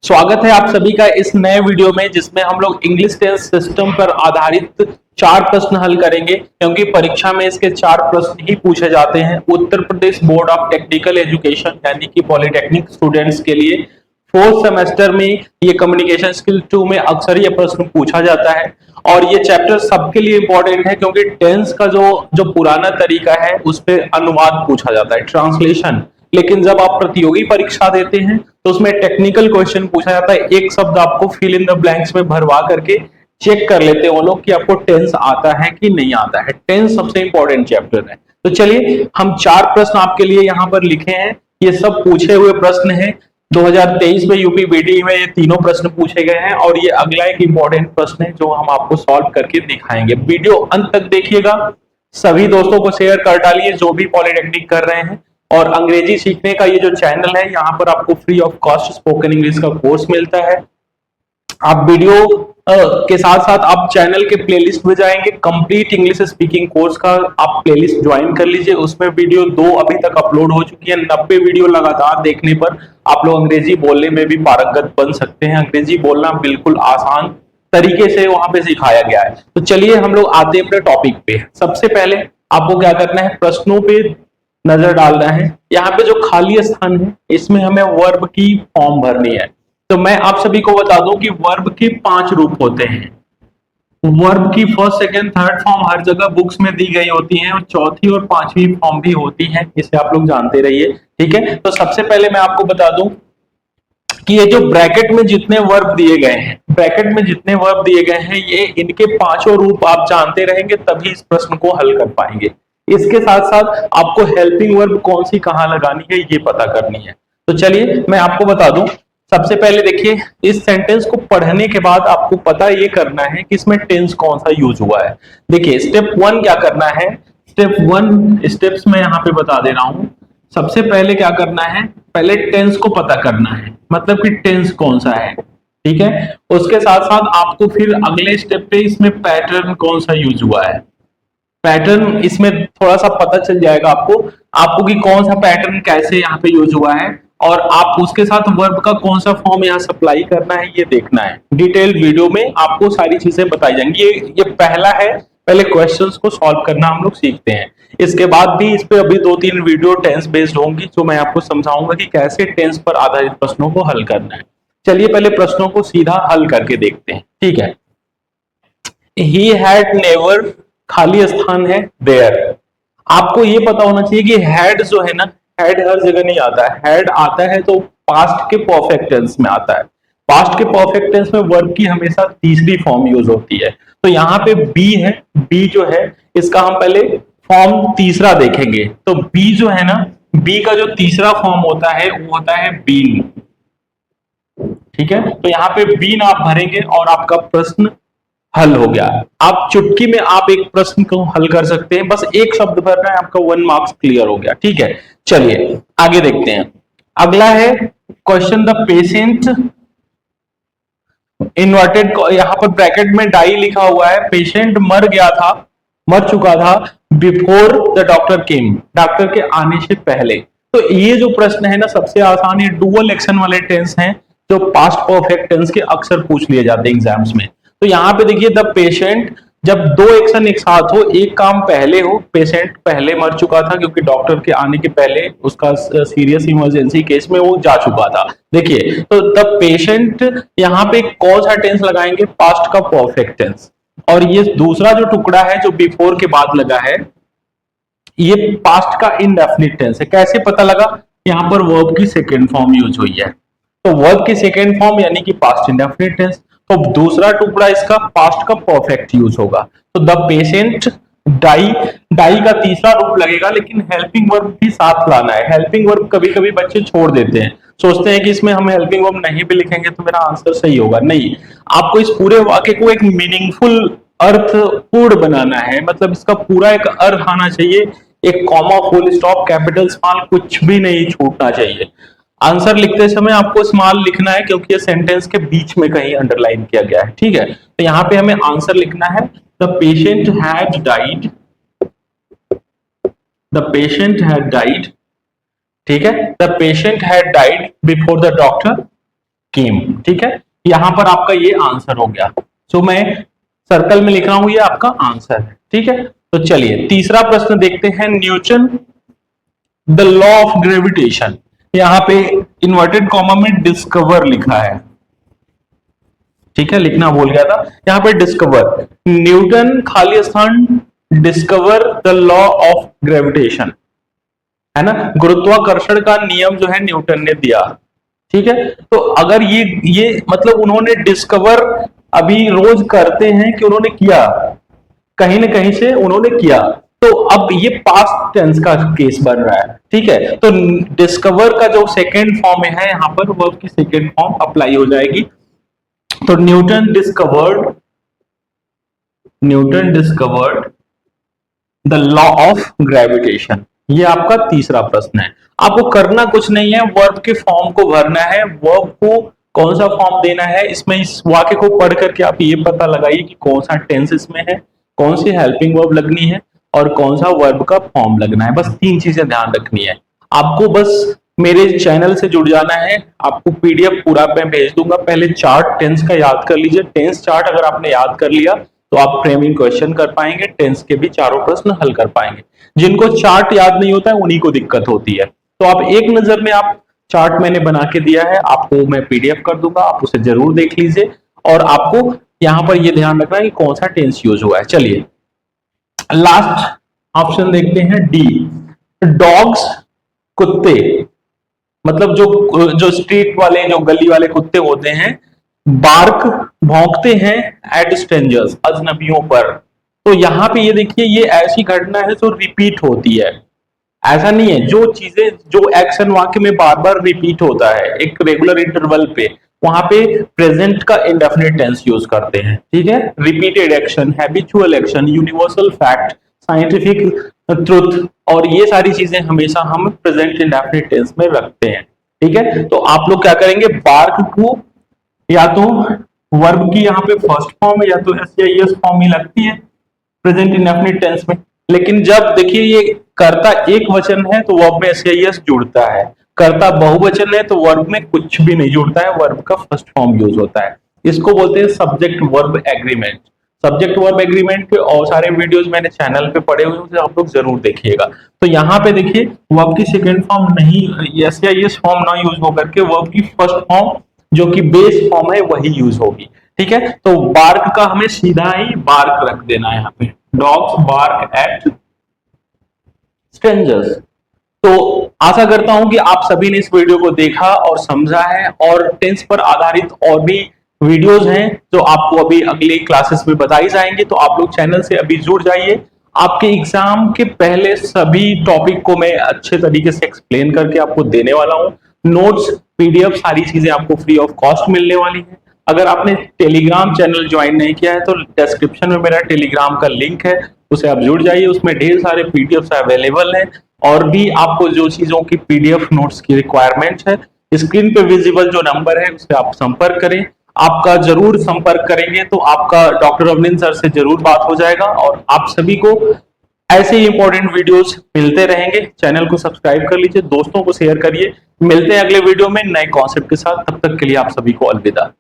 स्वागत है आप सभी का इस नए वीडियो में जिसमें हम लोग इंग्लिश टेंस सिस्टम पर आधारित 4 प्रश्न हल करेंगे क्योंकि परीक्षा में इसके 4 प्रश्न ही पूछे जाते हैं। Uttar Pradesh board of technical education यानी कि पॉलिटेक्निक स्टूडेंट्स के लिए 4th सेमेस्टर में ये कम्युनिकेशन स्किल 2 में अक्सर ये प्रश्न पूछा जाता है और ये चैप्टर सबके लिए इंपॉर्टेंट है क्योंकि टेंस का जो पुराना तरीका है उस पर अनुवाद पूछा जाता है, ट्रांसलेशन। लेकिन जब आप प्रतियोगी परीक्षा देते हैं तो उसमें टेक्निकल क्वेश्चन पूछा जाता है, एक शब्द आपको फिल इन द ब्लैंक्स में भरवा करके चेक कर लेते हैं वो लोग कि आपको टेंस आता है कि नहीं आता है। टेंस सबसे इंपॉर्टेंट चैप्टर है। तो चलिए हम 4 प्रश्न आपके लिए यहाँ पर लिखे हैं, ये सब पूछे हुए प्रश्न हैं। 2023 में यूपी बीडी में ये तीनों प्रश्न पूछे गए हैं और ये अगला एक इंपॉर्टेंट प्रश्न है जो हम आपको सॉल्व करके दिखाएंगे। वीडियो अंत तक देखिएगा, सभी दोस्तों को शेयर कर डालिए जो भी पॉलिटेक्निक कर रहे हैं। और अंग्रेजी सीखने का ये जो चैनल है यहाँ पर आपको free of cost spoken English का कोर्स मिलता है। आप वीडियो के साथ साथ आप चैनल के प्लेलिस्ट में जाएंगे, कंप्लीट इंग्लिश स्पीकिंग कोर्स का आप प्लेलिस्ट ज्वाइन कर लीजिए। उसमें वीडियो 2 अभी तक अपलोड हो चुकी है। 90 वीडियो लगातार देखने पर आप लोग अंग्रेजी बोलने में भी पारंगत बन सकते हैं। अंग्रेजी बोलना बिल्कुल आसान तरीके से वहां पे सिखाया गया है। तो चलिए हम लोग आते हैं अपने टॉपिक पे। सबसे पहले आपको क्या करना है, प्रश्नों पे नजर डालना है। यहाँ पे जो खाली स्थान है इसमें हमें वर्ब की फॉर्म भरनी है। तो मैं आप सभी को बता दूं कि वर्ब के 5 रूप होते हैं। वर्ब की फर्स्ट, सेकंड, थर्ड फॉर्म हर जगह बुक्स में दी गई होती हैं और चौथी और 5वीं फॉर्म भी होती है, इसे आप लोग जानते रहिए, ठीक है। तो सबसे पहले मैं आपको बता दूं कि ये जो ब्रैकेट में जितने वर्ब दिए गए हैं, ब्रैकेट में जितने वर्ब दिए गए हैं, ये इनके 5 रूप आप जानते रहेंगे तभी इस प्रश्न को हल कर पाएंगे। इसके साथ साथ आपको हेल्पिंग वर्ब कौन सी कहां लगानी है ये पता करनी है। तो चलिए मैं आपको बता दूं। सबसे पहले देखिए, इस सेंटेंस को पढ़ने के बाद आपको पता ये करना है कि इसमें टेंस कौन सा यूज हुआ है। देखिए स्टेप 1 क्या करना है, स्टेप 1 स्टेप्स में यहाँ पे बता दे रहा हूं। सबसे पहले क्या करना है, पहले टेंस को पता करना है, मतलब कि टेंस कौन सा है, ठीक है। उसके साथ साथ आपको फिर अगले स्टेप पे इसमें पैटर्न कौन सा यूज हुआ है, पैटर्न इसमें थोड़ा सा पता चल जाएगा आपको कि कौन सा पैटर्न कैसे यहाँ पे यूज हुआ है और आप उसके साथ वर्ब का कौन सा फॉर्म यहाँ सप्लाई करना है ये देखना है। डिटेल वीडियो में आपको सारी चीजें बताई जाएंगी। ये पहला है, पहले क्वेश्चंस को सॉल्व करना हम लोग सीखते हैं। इसके बाद भी इस पे अभी 2-3 वीडियो टेंस बेस्ड होंगी जो मैं आपको समझाऊंगा कि कैसे टेंस पर आधारित प्रश्नों को हल करना है। चलिए पहले प्रश्नों को सीधा हल करके देखते हैं, ठीक है। ही हैड नेवर, खाली स्थान है देयर। आपको ये पता होना चाहिए कि हैड जो है ना, हैड हर जगह नहीं आता है। हैड आता है तो पास्ट के परफेक्ट टेंस में आता है। पास्ट के परफेक्ट टेंस में वर्ब की हमेशा तीसरी फॉर्म यूज होती है। तो यहाँ पे बी है, बी जो है इसका हम पहले फॉर्म तीसरा देखेंगे। तो बी जो है ना, बी का जो तीसरा फॉर्म होता है वो होता है बीन, ठीक है। तो यहाँ पे बीन आप भरेंगे और आपका प्रश्न हल हो गया। आप चुटकी में आप एक प्रश्न को हल कर सकते हैं, बस एक शब्द भरना है, आपका 1 मार्क्स क्लियर हो गया, ठीक है। चलिए आगे देखते हैं। अगला है क्वेश्चन, द पेशेंट, इन्वर्टेड यहां पर ब्रैकेट में डाई लिखा हुआ है, पेशेंट मर गया था, मर चुका था, before the doctor came, doctor के आने से पहले। तो ये जो प्रश्न है ना सबसे आसान, ये डुअल एक्शन वाले टेंस हैं जो पास्ट परफेक्ट टेंस के अक्सर पूछ लिए जाते हैं एग्जाम्स में। तो यहाँ पे देखिए द पेशेंट, जब 2 एक्शन एक साथ हो, एक काम पहले हो, पेशेंट पहले मर चुका था क्योंकि डॉक्टर के आने के पहले उसका सीरियस इमरजेंसी केस में वो जा चुका था। देखिए तो द पेशेंट यहाँ पे कौन सा टेंस लगाएंगे, पास्ट का परफेक्ट टेंस। और ये दूसरा जो टुकड़ा है जो बिफोर के बाद लगा है ये पास्ट का इंडेफिनिट टेंस है। कैसे पता लगा, यहाँ पर वर्ब की सेकेंड फॉर्म यूज हुई है। तो वर्ब की सेकेंड फॉर्म यानी कि पास्ट इंडेफिनिट टेंस। तो दूसरा टुकड़ा इसका पास्ट का परफेक्ट यूज होगा। तो द पेशेंट डाई, डाई का तीसरा रूप लगेगा लेकिन हेल्पिंग वर्ब भी साथ लाना है। हेल्पिंग वर्ब कभी कभी बच्चे छोड़ देते हैं, सोचते हैं कि इसमें हम हेल्पिंग वर्ब नहीं भी लिखेंगे तो मेरा आंसर सही होगा। नहीं, आपको इस पूरे वाक्य को एक मीनिंगफुल, अर्थपूर्ण बनाना है, मतलब इसका पूरा एक अर्थ आना चाहिए। एक comma, full stop, capital, small कुछ भी नहीं छूटना चाहिए। आंसर लिखते समय आपको स्मॉल लिखना है क्योंकि ये सेंटेंस के बीच में कहीं अंडरलाइन किया गया है, ठीक है। तो यहाँ पे हमें आंसर लिखना है, the patient had died, the patient had died, ठीक है। The patient had died before the doctor केम, ठीक है। यहां पर आपका ये आंसर हो गया। सो मैं सर्कल में लिख रहा हूं, ये आपका आंसर है, ठीक है। तो चलिए तीसरा प्रश्न देखते हैं। Newton the law of gravitation, यहां पे इन्वर्टेड कॉमा में डिस्कवर लिखा है, ठीक है, लिखना भूल गया था। यहां पे डिस्कवर, न्यूटन खाली स्थान discover the law of gravitation, है ना, गुरुत्वाकर्षण का नियम जो है न्यूटन ने दिया, ठीक है। तो अगर ये मतलब उन्होंने डिस्कवर अभी रोज करते हैं कि उन्होंने किया, कहीं ना कहीं से उन्होंने किया, तो अब ये पास्ट टेंस का केस बन रहा है, ठीक है। तो डिस्कवर का जो सेकेंड फॉर्म है यहां पर, वर्ब की सेकेंड फॉर्म अप्लाई हो जाएगी। तो Newton discovered the law of gravitation, ये आपका तीसरा प्रश्न है। आपको करना कुछ नहीं है, वर्ब के फॉर्म को भरना है, वर्ब को कौन सा फॉर्म देना है, इसमें इस वाक्य को पढ़ करके आप ये पता लगाइए कि कौन सा टेंस इसमें है, कौन सी हेल्पिंग वर्ब लगनी है और कौन सा वर्ब का फॉर्म लगना है। बस 3 चीजें ध्यान रखनी है आपको। बस मेरे चैनल से जुड़ जाना है, आपको पीडीएफ पूरा मैं भेज दूंगा। पहले चार्ट टेंस का याद कर लीजिए, टेंस चार्ट अगर आपने याद कर लिया तो आप फ्रेमिंग क्वेश्चन कर पाएंगे, टेंस के भी चारों प्रश्न हल कर पाएंगे। जिनको चार्ट याद नहीं होता है उन्हीं को दिक्कत होती है। तो आप एक नजर में, आप चार्ट मैंने बना के दिया है आपको, मैं पीडीएफ कर दूंगा, आप उसे जरूर देख लीजिए। और आपको यहां पर यह ध्यान रखना है कि कौन सा टेंस यूज हुआ है। चलिए लास्ट ऑप्शन देखते हैं, डी। डॉग्स, कुत्ते, मतलब जो स्ट्रीट वाले, जो गली वाले कुत्ते होते हैं, बार्क, भौंकते हैं एट स्ट्रेंजर्स, अजनबियों पर। तो यहां पे ये देखिए, ये ऐसी घटना है जो रिपीट होती है। ऐसा नहीं है, जो चीजें, जो एक्शन वाक्य में बार बार रिपीट होता है एक रेगुलर इंटरवल पे, वहां पे प्रेजेंट का इंडेफिनिट टेंस यूज करते हैं, ठीक है। Repeated action, habitual action, universal fact, scientific truth, और ये सारी चीजें हमेशा हम प्रेजेंट इंडेफिनिट टेंस में रखते हैं, ठीक है। तो आप लोग क्या करेंगे, बार्क को या तो वर्ब की यहाँ पे फर्स्ट फॉर्म है या तो एस या एस फॉर्म ही लगती है प्रेजेंट इंडेफिनिट टेंस में। लेकिन जब देखिए ये कर्ता एक वचन है तो वर्ब में एस या एस जुड़ता है, कर्ता बहुवचन है तो वर्ब में कुछ भी नहीं जुड़ता है, वर्ब का फर्स्ट फॉर्म यूज होता है। इसको बोलते हैं subject verb agreement. Subject verb agreement के और सारे वीडियोस मैंने चैनल पे पड़े हुए हैं, आप लोग जरूर देखिएगा। तो यहाँ पे देखिए वर्ब की सेकेंड फॉर्म नहीं, एस या एस फॉर्म ना यूज होकर के वर्ब की फर्स्ट फॉर्म जो कि बेस फॉर्म है वही यूज होगी, ठीक है। तो बार्क का हमें सीधा ही बार्क रख देना है यहाँ पे, डॉग्स बार्क एट स्ट्रेंजर्स। तो आशा करता हूं कि आप सभी ने इस वीडियो को देखा और समझा है, और टेंस पर आधारित और भी वीडियोस हैं जो आपको अभी अगली क्लासेस में बताई जाएंगे। तो आप लोग चैनल से अभी जुड़ जाइए। आपके एग्जाम के पहले सभी टॉपिक को मैं अच्छे तरीके से एक्सप्लेन करके आपको देने वाला हूं। नोट्स, पीडीएफ, सारी चीजें आपको फ्री ऑफ कॉस्ट मिलने वाली है। अगर आपने टेलीग्राम चैनल ज्वाइन नहीं किया है तो डिस्क्रिप्शन में मेरा टेलीग्राम का लिंक है, उसे आप जुड़ जाइए। उसमें ढेर सारे पीडीएफ अवेलेबल हैं, और भी आपको जो चीजों की पीडीएफ नोट्स की रिक्वायरमेंट है, स्क्रीन पे विजिबल जो नंबर है उससे आप संपर्क करें। आपका जरूर संपर्क करेंगे तो आपका डॉक्टर अवनींद्र सर से जरूर बात हो जाएगा, और आप सभी को ऐसे ही इंपॉर्टेंट वीडियोस मिलते रहेंगे। चैनल को सब्सक्राइब कर लीजिए, दोस्तों को शेयर करिए। मिलते हैं अगले वीडियो में नए कॉन्सेप्ट के साथ, तब तक के लिए आप सभी को अलविदा।